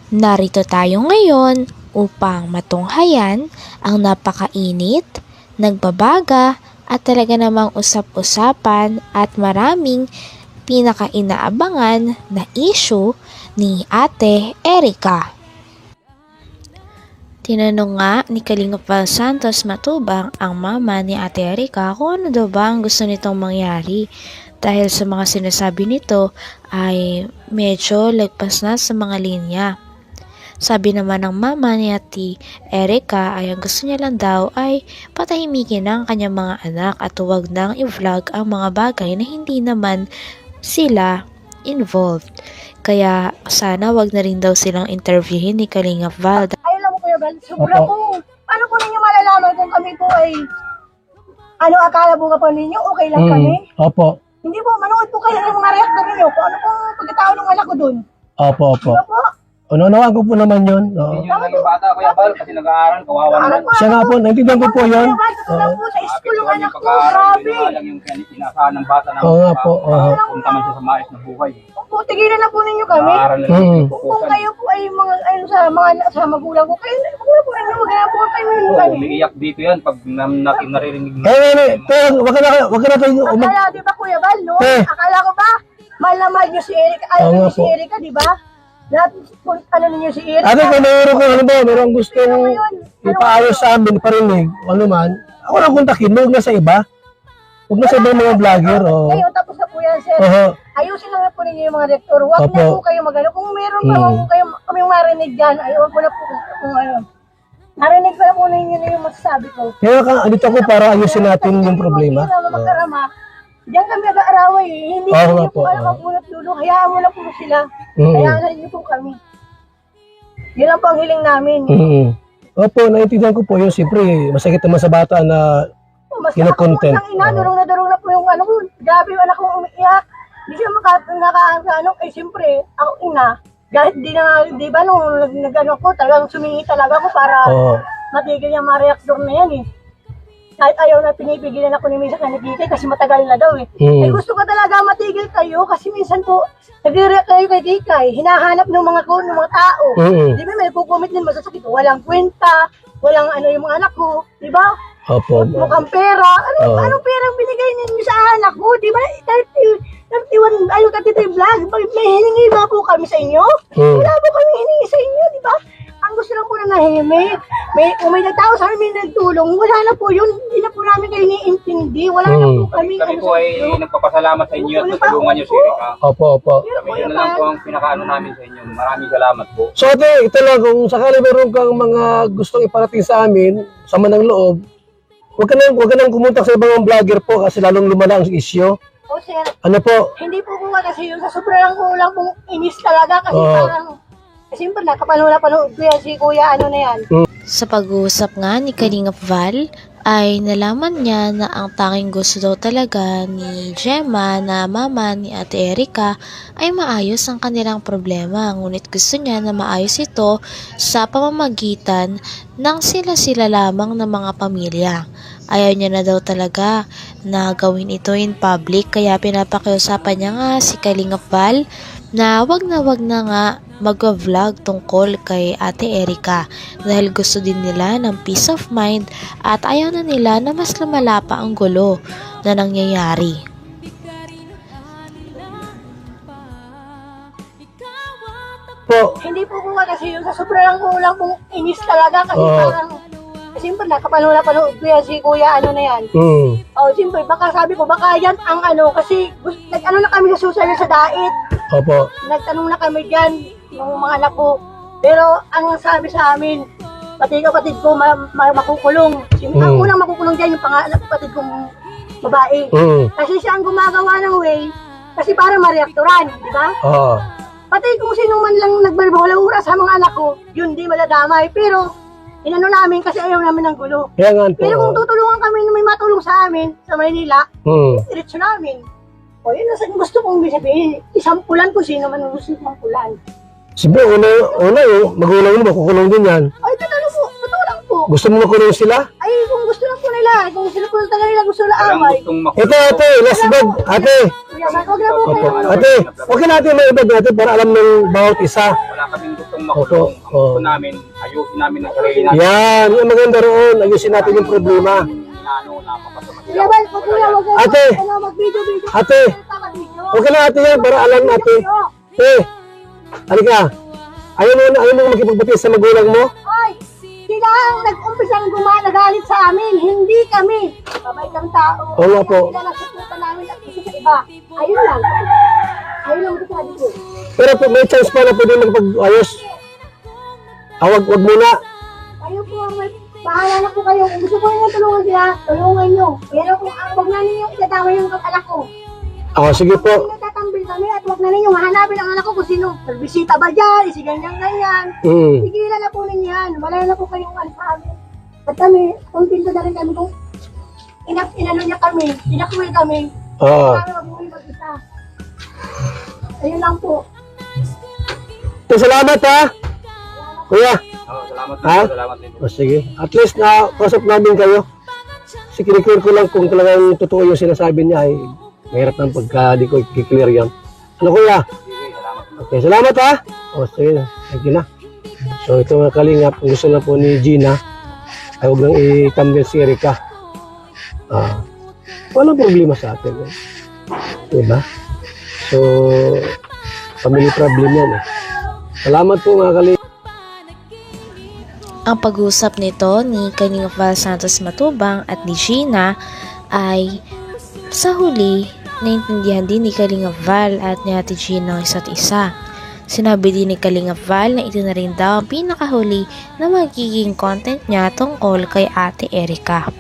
Narito tayo ngayon upang matunghayan ang napakainit, nagbabaga at talaga namang usap-usapan at maraming pinaka-inaabangan na issue ni Ate Erica. Tinanong nga ni Kalingap Val Santos Matubang ang mama ni Ate Erica kung ano daw ba ang gusto nitong mangyari dahil sa mga sinasabi nito ay medyo lagpas na sa mga linya. Sabi naman ng mama ni Ate Erica ay ang gusto niya lang daw ay patahimikin ang kanyang mga anak at huwag nang i-vlog ang mga bagay na hindi naman sila involved. Kaya sana wag na rin daw silang interviewin ni Kalingap Val. Ay, alam mo Kuya Bal, sobra po. Paano po ninyo malalaman kung kami po ay akala po ka po ninyo, okay lang kami? Opo. Hindi po, manood po kayo ng mga reactor ninyo kung ano po pagkatao ng anak ko dun. Opo. Diba po? Unawaan ko po naman yun. Oo. Hindi nyo lang yung bata, Kuya Bal, kasi nag-aaral, kawawa naman. Siya nga po, naintindihan ko po yun. Kuya Bal, totoo po sa school yung anak ko, Pag-aaral, grabe. yun nga lang yung inaasahan ng bata na Oo nga po, oo. punta man siya sa maayos na buhay. Po, tigilan na po ninyo kami. Nag-aaral na Mm. rin Kung kayo po ay sa magulang ko, kayo na po ninyo, wag na po kayo ninyo kami. Umiiyak dito yan pag naririnig mo. Pero wag ka na kayo Akala, di ba Kuya Bal, no? Eh. Akala ko ba, mahal na mahal niyo si Erica, ayaw Oo nga niyo si po. Erica, di ba? Lahat, ano ninyo si Erica. Ate, kung mayroong gustong ipaayos sa amin, parinig, ano man, ako lang kontakin, huwag na sa iba. Huwag na sa ibang mga vlogger. Oo. Ngayon, tapos na po yan, sir. Oo. Ayusin lang na po ninyo yung mga rektor. Huwag na Opo. po kayo magano. Kung meron pa kung kayo kaming marinig dyan, ay huwag ko na po kung ano. Narinig pa na po ninyo na yung masasabi ko. Kaya andito ako para ayusin natin yung problema. Hindi na magkarama. Diyan kami nag-aaraway eh. Hindi Oo niyo nga po po, alam oo. ang punot dulo. Hayaan mo na po sila. Mm. Hayaan na niyo po kami. Yun ang panghiling namin. Opo, naintindihan ko po yun. Siyempre, masakit naman sa bata na Mas Kino-content. nakakapot ng ina, durong na po yung ano ko. Grabe yung anak ko umiiyak. Hindi siya ano, eh siyempre, ako ina. Kahit di ba nung nag-ano ko, talagang sumingi talaga ako para Oo. matigil yung mga reaktor na yan eh. Kahit ayaw na pinipigilan ako ni minsan na Kikay kasi matagal na daw eh. Eh gusto ko talaga matigil kayo kasi minsan po, nagre-react kayo kay Kikay, hinahanap ng mga tao. Di ba may kukomment din masasakit, walang kwenta, walang ano yung mga anak ko, di ba? Opo. Mukhang pera. Oo. Anong perang binigay ninyo sa anak ko? Di ba? 31, ayun ka tito yung vlog. May hiningi ba po kami sa inyo? Wala po kami hiningi sa inyo, di ba? Ang gusto lang po na nahimik. Kung may nagtao sa amin, may nagtulong. Wala na po yun. Hindi na po namin kayo iniintindi. Wala na po kami. Kami po ay nagpapasalamat sa inyo at natulungan niyo si Erika. Opo. Kami yun na lang po ang pinakaano namin sa inyo. Maraming salamat po. So ate, ito lang, kung sakali meron kang mga gustong iparating sa amin, sama ng loob, huwag ka nang kumuntak sa ibang vlogger po kasi lalong lumala ang issue. O sir, Ano po? hindi po ko kasi yun sa sobrang kulang pong inis talaga kasi Oo. parang siyempre nakapanood ko yan si kuya ano na yan. Sa pag-uusap nga ni Kalingap Val ay nalaman niya na ang tanging gusto daw talaga ni Gemma na mama ni Ate Erica ay maayos ang kanilang problema. Ngunit gusto niya na maayos ito sa pamamagitan ng sila-sila lamang na mga pamilya. Ayaw niya na daw talaga na gawin ito in public kaya pinapakiusapan niya nga si Kalingap Val na wag na nga mag-vlog tungkol kay Ate Erica dahil gusto din nila ng peace of mind at ayaw na nila na mas lumala pa ang gulo na nangyayari. Po. Hindi po ko kasi yun sa sobrang kulang pong inis talaga kasi Oo. parang siyempre nakapanood ko yan si kuya ano na yan. Oh, siyempre baka sabi ko baka yan ang ano kasi nag-ano na kami sa susunod sa dait. Opo. Nagtanong na kami diyan ng mga anak ko. Pero ang sabi sa amin pati kapatid ko makukulong. Siyempre ang unang makukulong diyan yung pangalan kapatid kong babae. Kasi siya ang gumagawa ng way kasi para ma-reaktoran, di ba? Oo. Pati kung sino man lang nagbalbawala sa mga anak ko, yun di madadamay. Pero, inano namin kasi ayaw namin ng gulo. Kaya nga po. Pero kung tutulungan kami na may matulong sa amin, sa Maynila, diretso namin. O yun ang gusto kong sabihin. Isampulan kung sino man ang gusto kong pulan. Siyempre, magulang mo, makukulong din yan. Ay, totoo lang po. Gusto mo makulong sila? Ay, kung gusto lang po nila, kung sila po talaga nila gusto na Walang away. gustong Ito ate, last vlog. Ate, Kuya Val, huwag na po Opo. kayo. Ate, okay natin may ibag natin para alam ng bawat isa. Wala kaming gustong makulong. Ang Opo. gusto namin, ayusin namin ang sarili namin. Yan, yung maganda roon. Ayusin natin yung problema. Inaano na mapasama Kuya Val, huwag kuya, huwag kayo. Ate. Mag-video. Ate. Okay na ate yan para alam natin. Halika. Ayaw mo makipagbuti sa magulang mo? Ay, sila ang nag-umpisang nagalit sa amin, hindi kami. Mabait ang tao. Oo nga po. Sila nagsusutan namin at gusto sa iba. Ayun lang. Ayun lang gusto sabi ko. Pero may chance pa na pwede magpag-ayos. Wag muna. Kayo po ang may bahala na po kayo. Kung gusto po niyo tulungan sila, tulungan niyo. Pero kung wag na ninyo itatama yung anak ko. Sige po. Kung natatambil kami at wag na ninyo mahanapin ang anak ko kung sino. Nagbisita ba dyan? Isi ganyan. Tigilan na po ninyo yan. Wala na po kayong ano sa amin. At kami, kontento na rin kami kung inano niya kami, inakuwi kami. Kami mag-uwi mag-isa. Ayun lang po. Salamat ha. Kuya. Salamat Ha? din. Salamat din. Sige. At least na kausap namin kayo. Sikiniklear ko lang kung talagang totoo yung sinasabi niya ay mahirap ng pagka di ko i-clear yan. Ano kuya? Sige, salamat. Okay, salamat ha. Sige. Thank you na. So ito mga kalingap, kung gusto na po ni Gina, ay huwag nang itambil si Erica. Walang problema sa atin. Diba? So, family problem yan eh. Salamat po mga kalingap. Ang pag-usap nito ni Kalinga Val Santos Matubang at ni Gina ay sa huli, naintindihan din ni Kalinga Val at ni Ate Gina ang isa't isa. Sinabi din ni Kalinga Val na ito na rin daw ang pinakahuli na magiging content niya tungkol kay Ate Erica.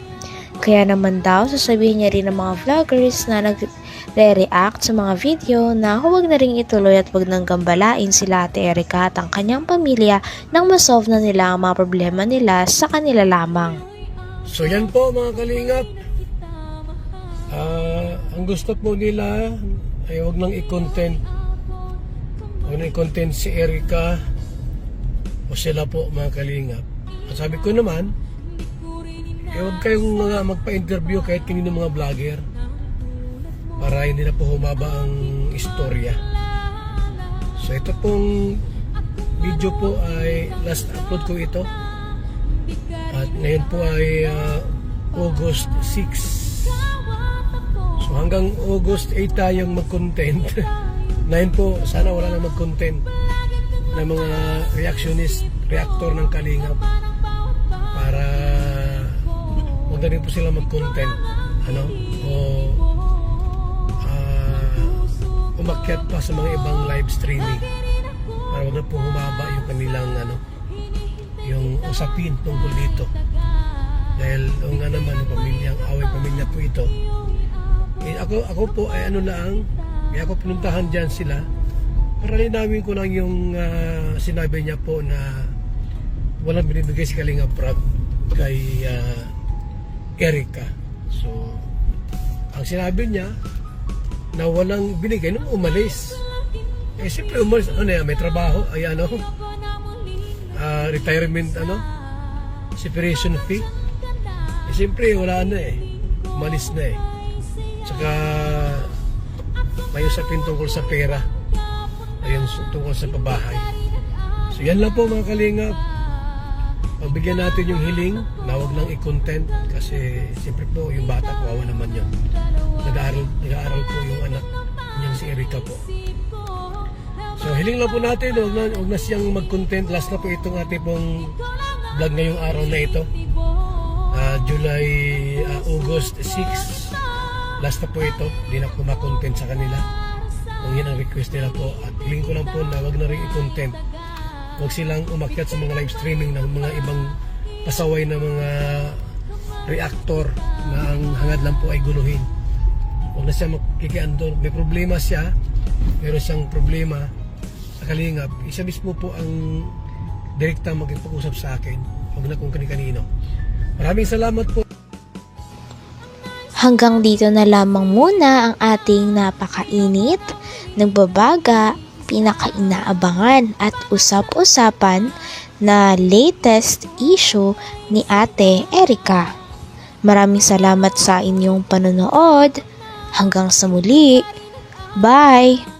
Kaya naman daw sasabihin niya rin ng mga vloggers na nagre-react sa mga video na huwag na rin ituloy at huwag nang gambalain sila Ate Erica at ang kanyang pamilya nang masolve na nila ang mga problema nila sa kanila lamang. So yan po mga kalingap. Ang gusto po nila ay huwag nang i-content. Huwag nang i-content si Erica o sila po mga kalingap. Ang sabi ko naman, huwag kayong mga magpa-interview kahit kanino mga vlogger para hindi na po humaba ang istorya. So ito pong video po ay last upload ko ito. At ngayon po ay August 6. So hanggang August 8 tayong mag-content. 9 po, sana wala na mag-content na mga reactor ng Kalingap para huwag na rin po sila mag-content umakyat pa sa mga ibang live streaming para huwag na po humaba yung kanilang yung usapin tungkol dito dahil nga naman ang away pamilya po ito. Ako po ay kaya ako pinuntahan dyan sila para linawin ko lang yung sinabi niya po na walang binibigay si Kalingap Rab kay Erica. So ang sinabi niya na walang binigay nung umalis. Siyempre umalis, may trabaho, retirement, separation fee. Siyempre wala na umalis na Tsaka may usapin tungkol sa pera. Ayun, tungkol sa pabahay. So yan lang po mga Kalingap. Pagbigyan natin yung hiling na huwag nang i-content kasi siyempre po yung bata kawawa naman yun. Nag-aaral po yung anak niyang si Erica po. So hiling lang po natin, huwag na siyang mag-content. Last na po itong ating pong vlog ngayong araw na ito. August 6. Last na po ito, hindi na po ma-content sa kanila. Kung yan ang request nila po. At hiling ko lang po na huwag na rin i-content. Huwag silang umakyat sa mga live streaming ng mga ibang pasaway na mga reactor na ang hangad lang po ay guluhin. Huwag na siya makikiandor. May problema siya, meron siyang problema sa Kalingap. Isa mismo po ang direktang magpag-usap sa akin. Huwag na kung kani-kanino. Maraming salamat po. Hanggang dito na lamang muna ang ating napakainit, nagbabaga, pinakainaabangan at usap-usapan na latest issue ni Ate Erica. Maraming salamat sa inyong panonood. Hanggang sa muli. Bye!